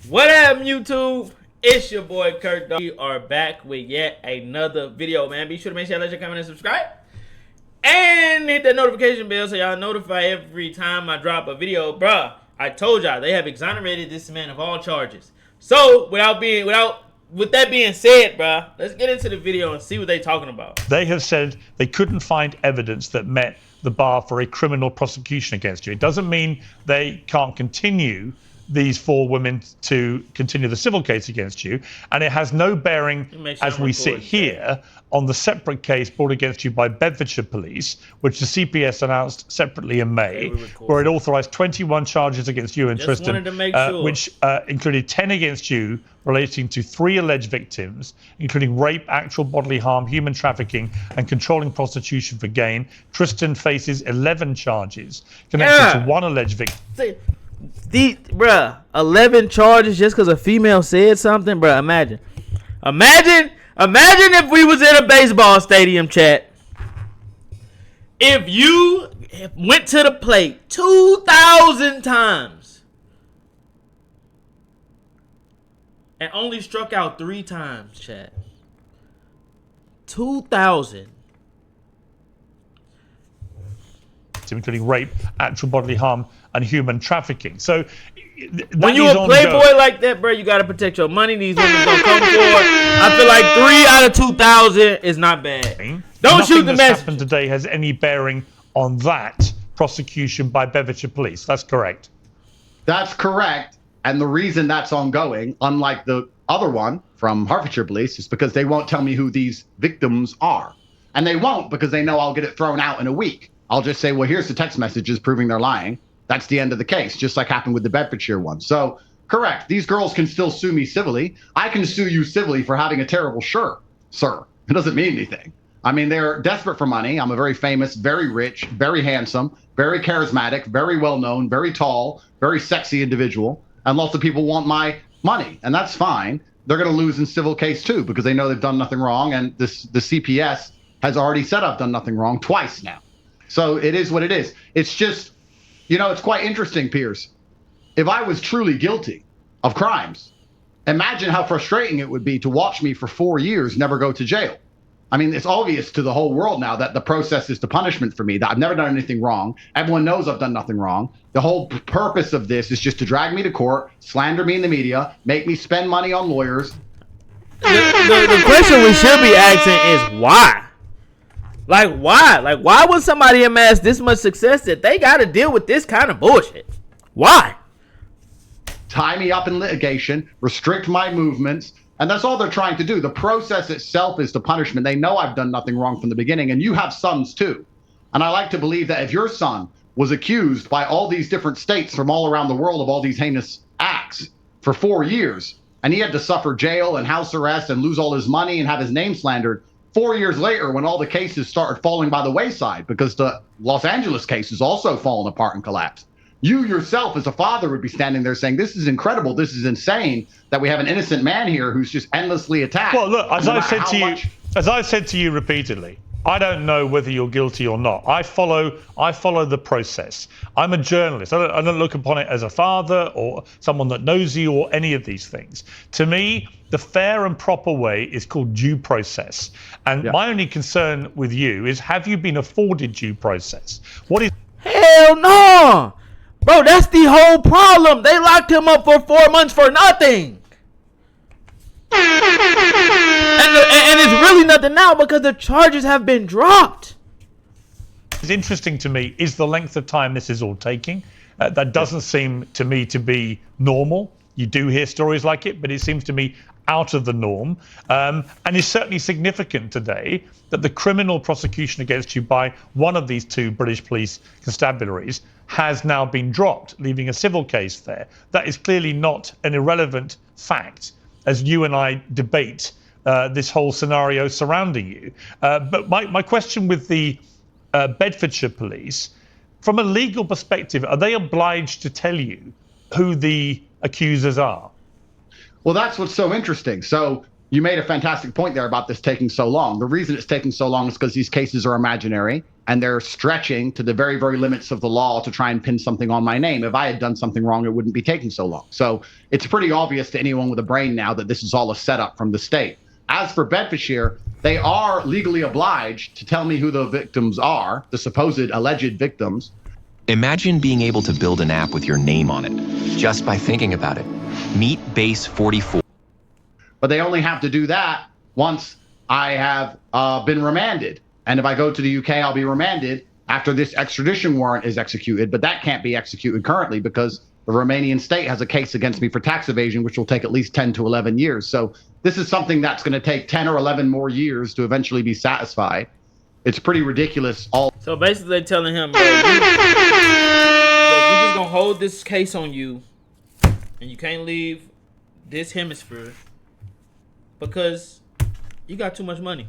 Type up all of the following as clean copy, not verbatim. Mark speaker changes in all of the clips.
Speaker 1: What up, YouTube? It's your boy Kurt. We are back with yet another video, man. Be sure to make sure you let your comment and subscribe. And hit that notification bell so y'all notify every time I drop a video. Bruh, I told y'all they have exonerated this man of all charges. So, with that being said, bruh, let's get into the video and see what they talking about.
Speaker 2: They have said they couldn't find evidence that met the bar for a criminal prosecution against you. It doesn't mean they can't continue these four women to continue the civil case against you, and it has no bearing as we sit here on the separate case brought against you by Bedfordshire Police, which the CPS announced separately in May, where it authorised 21 charges against you and Tristan, which included 10 against you relating to 3 alleged victims, including rape, actual bodily harm, human trafficking, and controlling prostitution for gain. Tristan faces 11 charges connected to 1 alleged victim.
Speaker 1: Bruh, 11 charges just because a female said something? Bruh, imagine if we was in a baseball stadium, chat. If you went to the plate 2,000 times and only struck out 3 times, chat. 2,000.
Speaker 2: Including rape, actual bodily harm, and human trafficking. So
Speaker 1: when you a playboy like that, bro, you got to protect your money. These women gonna come forward. I feel like 3 out of 2,000 is not bad. Don't shoot the message.
Speaker 2: Happened today has any bearing on that prosecution by Bedfordshire Police? That's correct.
Speaker 3: That's correct. And the reason that's ongoing, unlike the other one from Hertfordshire Police, is because they won't tell me who these victims are. And they won't because they know I'll get it thrown out in a week. I'll just say, well, here's the text messages proving they're lying. That's the end of the case, just like happened with the Bedfordshire one. So, correct. These girls can still sue me civilly. I can sue you civilly for having a terrible shirt, sir. It doesn't mean anything. I mean, they're desperate for money. I'm a very famous, very rich, very handsome, very charismatic, very well-known, very tall, very sexy individual. And lots of people want my money, and that's fine. They're going to lose in civil case, too, because they know they've done nothing wrong. And the CPS has already said I've done nothing wrong twice now. So it is what it is. It's just, you know, it's quite interesting, Piers. If I was truly guilty of crimes, imagine how frustrating it would be to watch me for 4 years never go to jail. I mean, it's obvious to the whole world now that the process is the punishment for me, that I've never done anything wrong. Everyone knows I've done nothing wrong. The whole purpose of this is just to drag me to court, slander me in the media, make me spend money on lawyers.
Speaker 1: The question we should be asking is why? Like, why? Like, why would somebody amass this much success that they got to deal with this kind of bullshit? Why?
Speaker 3: Tie me up in litigation, restrict my movements, and that's all they're trying to do. The process itself is the punishment. They know I've done nothing wrong from the beginning, and you have sons too. And I like to believe that if your son was accused by all these different states from all around the world of all these heinous acts for 4 years, and he had to suffer jail and house arrest and lose all his money and have his name slandered, 4 years later, when all the cases started falling by the wayside, because the Los Angeles case has also fallen apart and collapsed, you yourself as a father would be standing there saying, this is incredible, this is insane, that we have an innocent man here who's just endlessly attacked.
Speaker 2: Well, look, as I've said to you repeatedly, I don't know whether you're guilty or not. I follow the process. I'm a journalist. I don't look upon it as a father or someone that knows you or any of these things. To me, the fair and proper way is called due process. And my only concern with you is, have you been afforded due process? What is...
Speaker 1: Hell no! Bro, that's the whole problem. They locked him up for 4 months for nothing. And it's really nothing now because the charges have been dropped.
Speaker 2: What's interesting to me is the length of time this is all taking. That doesn't seem to me to be normal. You do hear stories like it, but it seems to me out of the norm. And it's certainly significant today that the criminal prosecution against you by one of these 2 British police constabularies has now been dropped, leaving a civil case there. That is clearly not an irrelevant fact as you and I debate this whole scenario surrounding you. But my question with the Bedfordshire Police, from a legal perspective, are they obliged to tell you who the accusers are?
Speaker 3: Well, that's what's so interesting. So you made a fantastic point there about this taking so long. The reason it's taking so long is because these cases are imaginary. and they're stretching to the very, very limits of the law to try and pin something on my name. If I had done something wrong, it wouldn't be taking so long. So it's pretty obvious to anyone with a brain now that this is all a setup from the state. As for Bedfordshire, they are legally obliged to tell me who the victims are, the supposed alleged victims.
Speaker 4: Imagine being able to build an app with your name on it, just by thinking about it. Meet Base 44.
Speaker 3: But they only have to do that once I have been remanded. And if I go to the UK, I'll be remanded after this extradition warrant is executed. But that can't be executed currently because the Romanian state has a case against me for tax evasion, which will take at least 10 to 11 years. So this is something that's going to take 10 or 11 more years to eventually be satisfied. It's pretty ridiculous.
Speaker 1: So basically they're telling him, bro, we're just going to hold this case on you and you can't leave this hemisphere because you got too much money.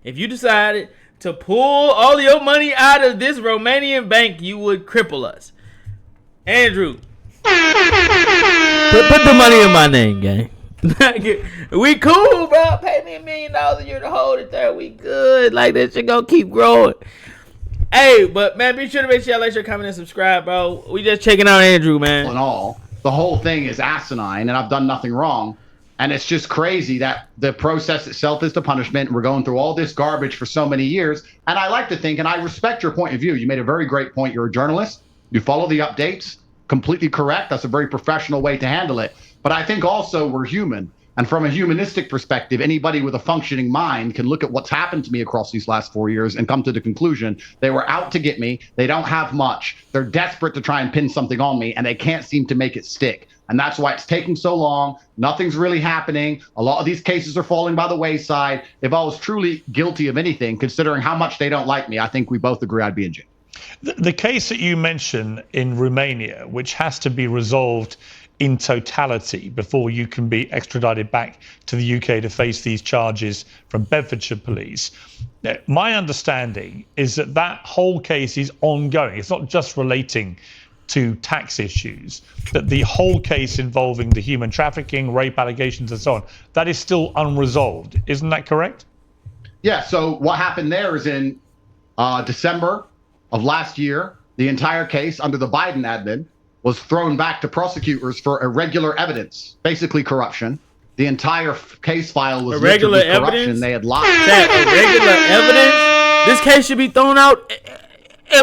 Speaker 1: If you decided to pull all your money out of this Romanian bank, you would cripple us. Andrew, put the money in my name, gang. We cool, bro. Pay me $1 million a year to hold it there. We good. Like, this shit gonna keep growing. Hey, but man, be sure to make sure y'all like, share, comment, and subscribe, bro. We just checking out Andrew, man.
Speaker 3: And all, the whole thing is asinine, and I've done nothing wrong. And it's just crazy that the process itself is the punishment. We're going through all this garbage for so many years. And I like to think, and I respect your point of view. You made a very great point. You're a journalist. You follow the updates. Completely correct. That's a very professional way to handle it. But I think also we're human. And from a humanistic perspective, anybody with a functioning mind can look at what's happened to me across these last 4 years and come to the conclusion they were out to get me. They don't have much. They're desperate to try and pin something on me, and they can't seem to make it stick. And that's why it's taking so long. Nothing's really happening. A lot of these cases are falling by the wayside. If I was truly guilty of anything, considering how much they don't like me, I think we both agree I'd be in jail.
Speaker 2: The case that you mention in Romania, which has to be resolved in totality before you can be extradited back to the UK to face these charges from Bedfordshire police. My understanding is that that whole case is ongoing. It's not just relating to tax issues, that the whole case involving the human trafficking, rape allegations and so on, that is still unresolved. Isn't that correct?
Speaker 3: Yeah, so what happened there is in December of last year, the entire case under the Biden admin was thrown back to prosecutors for irregular evidence, basically corruption. The entire case file was
Speaker 1: irregular
Speaker 3: with corruption.
Speaker 1: Evidence?
Speaker 3: They had lied.
Speaker 1: Irregular evidence? This case should be thrown out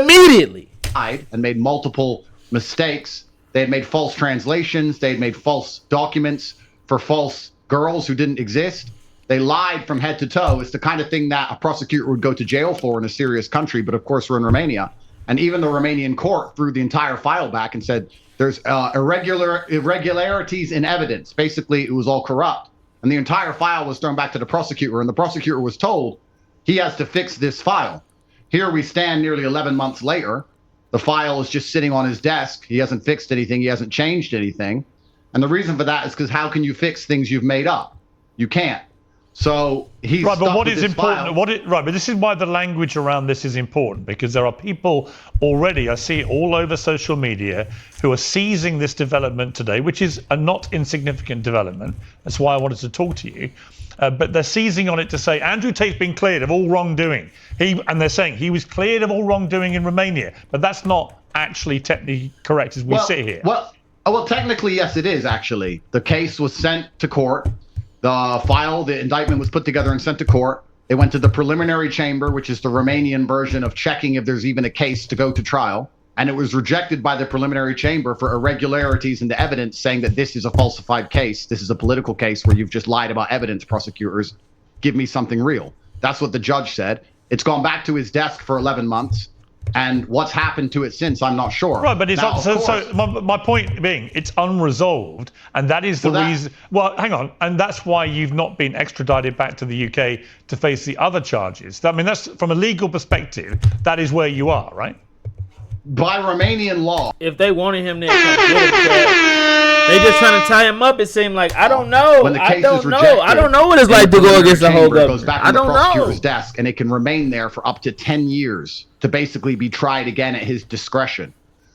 Speaker 1: immediately.
Speaker 3: And made multiple mistakes. They had made false translations. They had made false documents for false girls who didn't exist. They lied from head to toe. It's the kind of thing that a prosecutor would go to jail for in a serious country, but of course we're in Romania. And even the Romanian court threw the entire file back and said there's irregularities in evidence. Basically, it was all corrupt. And the entire file was thrown back to the prosecutor, and the prosecutor was told he has to fix this file. Here we stand nearly 11 months later. The file is just sitting on his desk. He hasn't fixed anything. He hasn't changed anything. And the reason for that is because how can you fix things you've made up? You can't. So he's
Speaker 2: right, but what is
Speaker 3: important?
Speaker 2: Right, but this is why the language around this is important, because there are people already, I see it all over social media, who are seizing this development today, which is a not insignificant development. That's why I wanted to talk to you. But they're seizing on it to say Andrew Tate's been cleared of all wrongdoing. And they're saying he was cleared of all wrongdoing in Romania, but that's not actually technically correct as we sit here.
Speaker 3: Well, technically, yes, it is actually. The case was sent to court. The indictment was put together and sent to court. It went to the preliminary chamber, which is the Romanian version of checking if there's even a case to go to trial. And it was rejected by the preliminary chamber for irregularities in the evidence, saying that this is a falsified case. This is a political case where you've just lied about evidence, prosecutors. Give me something real. That's what the judge said. It's gone back to his desk for 11 months. And what's happened to it since, I'm not sure.
Speaker 2: Right, but it's
Speaker 3: now,
Speaker 2: so my point being, it's unresolved, and that is the reason. Well, hang on, and that's why you've not been extradited back to the UK to face the other charges. I mean, that's from a legal perspective, that is where you are, right?
Speaker 3: By Romanian law.
Speaker 1: If they wanted him there, they just trying to tie him up. It seemed like I don't know.
Speaker 3: When the case
Speaker 1: I
Speaker 3: is
Speaker 1: don't know.
Speaker 3: rejected,
Speaker 1: I don't know what it's like to go against the whole government.
Speaker 3: It goes back
Speaker 1: I
Speaker 3: to the
Speaker 1: don't
Speaker 3: prosecutor's
Speaker 1: know.
Speaker 3: desk, and it can remain there for up to 10 years to basically be tried again at his discretion.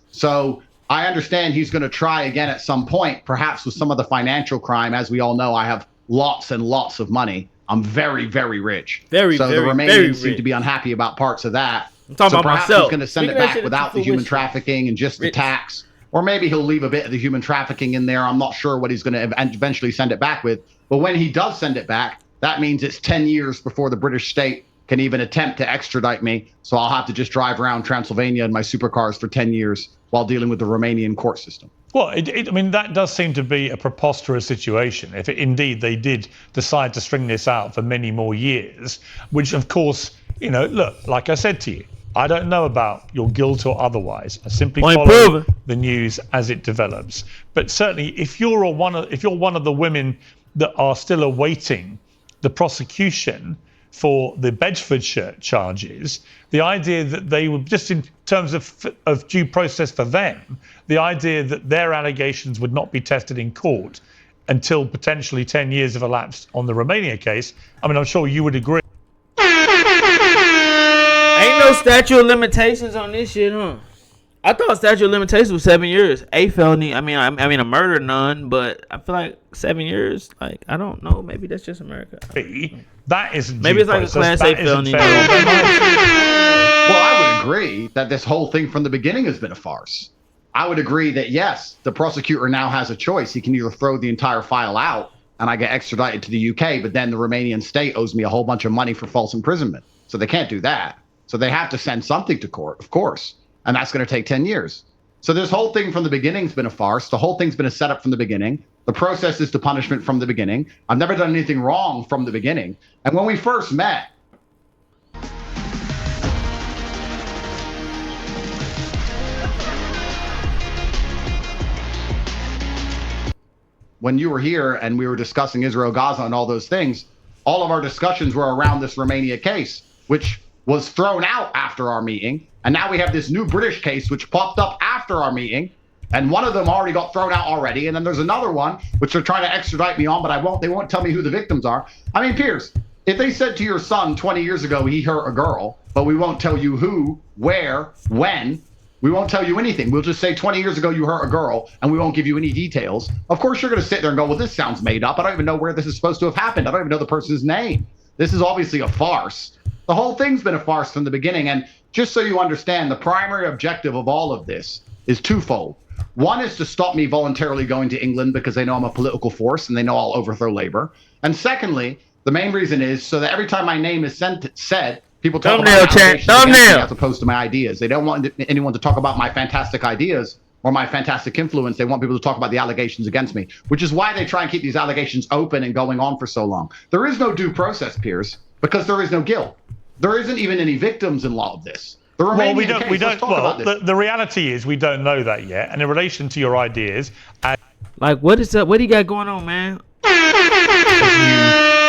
Speaker 3: So I understand he's going to try again at some point, perhaps with some of the financial crime. As we all know, I have lots and lots of money. I'm very, very rich.
Speaker 1: The
Speaker 3: Romanians seem to be unhappy about parts of that.
Speaker 1: I'm talking
Speaker 3: so
Speaker 1: about
Speaker 3: perhaps
Speaker 1: myself.
Speaker 3: he's going to send it back without the human trafficking and just the tax. Or maybe he'll leave a bit of the human trafficking in there. I'm not sure what he's going to eventually send it back with. But when he does send it back, that means it's 10 years before the British state can even attempt to extradite me. So I'll have to just drive around Transylvania in my supercars for 10 years while dealing with the Romanian court system.
Speaker 2: Well, I mean, that does seem to be a preposterous situation. If indeed they did decide to string this out for many more years, which of course, look, like I said to you, I don't know about your guilt or otherwise. I simply follow the news as it develops. But certainly, if you're one of the women that are still awaiting the prosecution for the Bedfordshire charges, the idea that they would, just in terms of due process for them, the idea that their allegations would not be tested in court until potentially 10 years have elapsed on the Romania case, I mean, I'm sure you would agree.
Speaker 1: Ain't no statute of limitations on this shit, huh? I thought statute of limitations was 7 years. A felony. I mean, a murder, none. But I feel like 7 years. Like, I don't know. Maybe that's just America.
Speaker 2: That isn't.
Speaker 1: Maybe it's like a class A felony.
Speaker 3: Well, I would agree that this whole thing from the beginning has been a farce. I would agree that yes, the prosecutor now has a choice. He can either throw the entire file out and I get extradited to the UK, but then the Romanian state owes me a whole bunch of money for false imprisonment, so they can't do that. So they have to send something to court, of course, and that's going to take 10 years. So this whole thing from the beginning has been a farce. The whole thing's been a setup from the beginning. The process is the punishment from the beginning. I've never done anything wrong from the beginning. And when we first met, when you were here and we were discussing Israel, Gaza, and all those things, all of our discussions were around this Romania case, which was thrown out after our meeting. And now we have this new British case, which popped up after our meeting. And one of them already got thrown out already. And then there's another one, which they're trying to extradite me on, but they won't tell me who the victims are. I mean, Piers, if they said to your son 20 years ago he hurt a girl, but we won't tell you who, where, when, we won't tell you anything. We'll just say 20 years ago you hurt a girl, and we won't give you any details. Of course, you're going to sit there and go, well, this sounds made up. I don't even know where this is supposed to have happened. I don't even know the person's name. This is obviously a farce. The whole thing's been a farce from the beginning. And just so you understand, the primary objective of all of this is twofold. One is to stop me voluntarily going to England because they know I'm a political force and they know I'll overthrow Labour. And secondly, the main reason is so that every time my name is said, people talk about my as opposed to my ideas. They don't want anyone to talk about my fantastic ideas or my fantastic influence. They want people to talk about the allegations against me, which is why they try and keep these allegations open and going on for so long. There is no due process, Piers, because there is no guilt. There isn't even any victims in law of this.
Speaker 2: Well, we don't. The reality is we don't know that yet. And in relation to your ideas,
Speaker 1: like what is up? What do you got going on, man?
Speaker 2: As you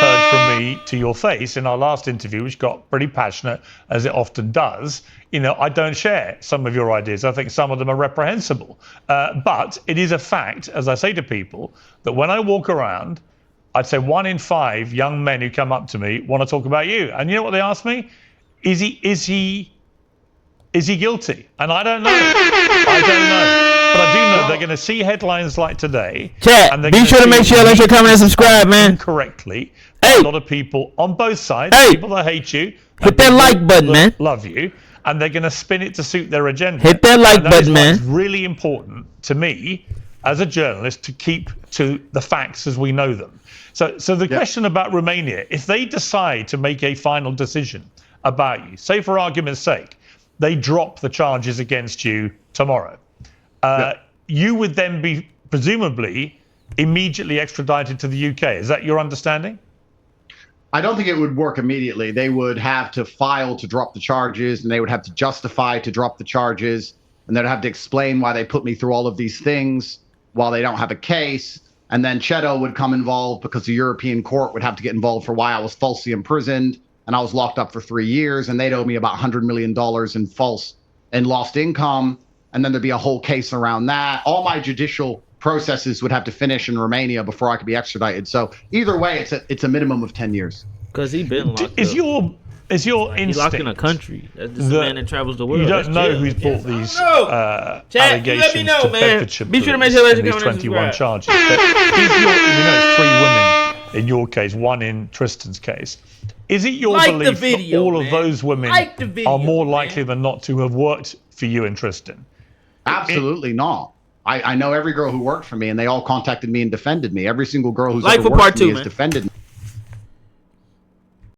Speaker 2: heard from me to your face in our last interview, which got pretty passionate, as it often does, I don't share some of your ideas. I think some of them are reprehensible. But it is a fact, as I say to people, that when I walk around, I'd say 1 in 5 young men who come up to me want to talk about you. And you know what they ask me? Is he guilty? And I don't know. I don't know. But I do know they're going to see headlines like today.
Speaker 1: Chat,
Speaker 2: and
Speaker 1: be sure to make sure you let your comment and subscribe, man.
Speaker 2: Correctly. Hey. A lot of people on both sides, people that hate you,
Speaker 1: hit that like button, man.
Speaker 2: Love you, and they're going to spin it to suit their agenda.
Speaker 1: Hit that like button, man.
Speaker 2: It's really important to me as a journalist to keep to the facts as we know them. So the question about Romania, if they decide to make a final decision about you, say for argument's sake, they drop the charges against you tomorrow, you would then be presumably immediately extradited to the UK. Is that your understanding?
Speaker 3: I don't think it would work immediately. They would have to file to drop the charges, and they would have to justify to drop the charges, and they'd have to explain why they put me through all of these things while they don't have a case. And then Cheto would come involved because the European court would have to get involved for why I was falsely imprisoned and I was locked up for 3 years, and they'd owe me about $100 million in lost income. And then there'd be a whole case around that. All my judicial processes would have to finish in Romania before I could be extradited. So either way, it's a minimum of 10 years.
Speaker 1: Because he's been locked up.
Speaker 2: Is your instinct?
Speaker 1: He's locked in a country. That's the man that travels the world.
Speaker 2: You don't know who's brought these allegations
Speaker 1: let me know,
Speaker 2: to
Speaker 1: man.
Speaker 2: Bedfordshire
Speaker 1: Be sure to make sure
Speaker 2: these 21 charges. But we know it's 3 women in your case, one in Tristan's case. Is it your
Speaker 1: Like the
Speaker 2: belief
Speaker 1: video,
Speaker 2: that all of
Speaker 1: man.
Speaker 2: those women
Speaker 1: Like the video,
Speaker 2: are more
Speaker 1: man.
Speaker 2: likely than not to have worked for you and Tristan?
Speaker 3: Absolutely not. I know every girl who worked for me, and they all contacted me and defended me. Every single girl who's
Speaker 1: Like
Speaker 3: ever
Speaker 1: for
Speaker 3: worked
Speaker 1: part
Speaker 3: for me
Speaker 1: two,
Speaker 3: has
Speaker 1: man.
Speaker 3: defended me.